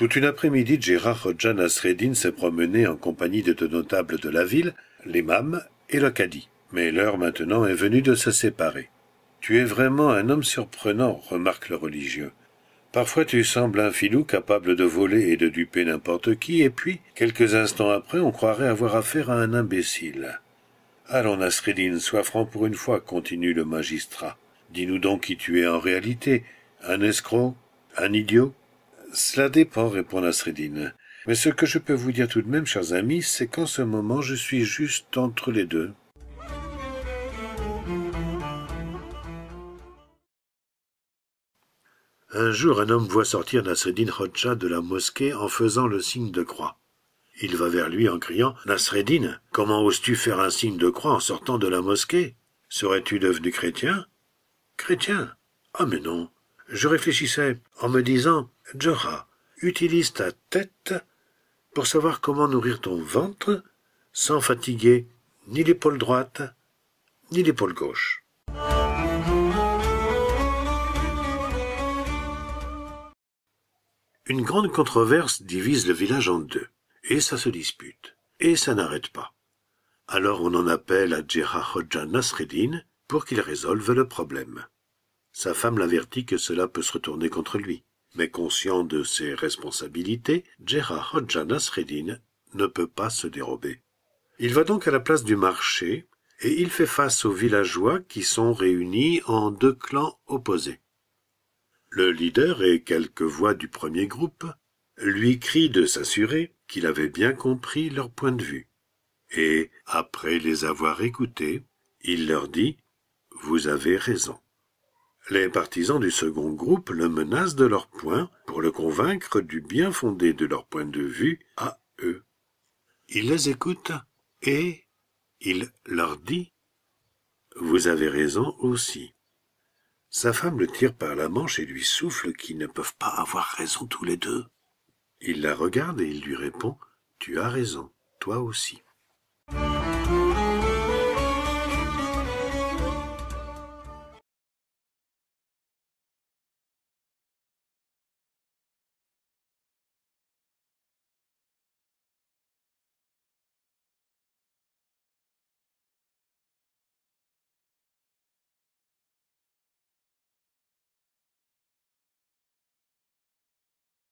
Toute une après-midi, Gérard Hodja Nasreddin s'est promené en compagnie de deux notables de la ville, l'imam et le cadi. Mais l'heure maintenant est venue de se séparer. « Tu es vraiment un homme surprenant, » remarque le religieux. « Parfois tu sembles un filou capable de voler et de duper n'importe qui, et puis, quelques instants après, on croirait avoir affaire à un imbécile. »« Allons, Nasreddin, sois franc pour une fois, » continue le magistrat. « Dis-nous donc qui tu es en réalité. Un escroc? Un idiot ?» « Cela dépend, » répond Nasreddin. « Mais ce que je peux vous dire tout de même, chers amis, c'est qu'en ce moment je suis juste entre les deux. » Un jour, un homme voit sortir Nasreddin Hodja de la mosquée en faisant le signe de croix. Il va vers lui en criant « Nasreddin, comment oses-tu faire un signe de croix en sortant de la mosquée? Serais-tu devenu chrétien ?»« Chrétien? Ah mais non. Je réfléchissais en me disant « Joha, utilise ta tête pour savoir comment nourrir ton ventre sans fatiguer ni l'épaule droite ni l'épaule gauche. » Une grande controverse divise le village en deux, et ça se dispute, et ça n'arrête pas. Alors on en appelle à Gérard Hodja Nasreddin pour qu'il résolve le problème. Sa femme l'avertit que cela peut se retourner contre lui, mais conscient de ses responsabilités, Gérard Hodja Nasreddin ne peut pas se dérober. Il va donc à la place du marché, et il fait face aux villageois qui sont réunis en deux clans opposés. Le leader et quelques voix du premier groupe lui crient de s'assurer qu'il avait bien compris leur point de vue. Et, après les avoir écoutés, il leur dit « Vous avez raison ». Les partisans du second groupe le menacent de leur point pour le convaincre du bien fondé de leur point de vue à eux. Il les écoute et il leur dit « Vous avez raison aussi ». Sa femme le tire par la manche et lui souffle qu'ils ne peuvent pas avoir raison tous les deux. Il la regarde et il lui répond « Tu as raison, toi aussi ».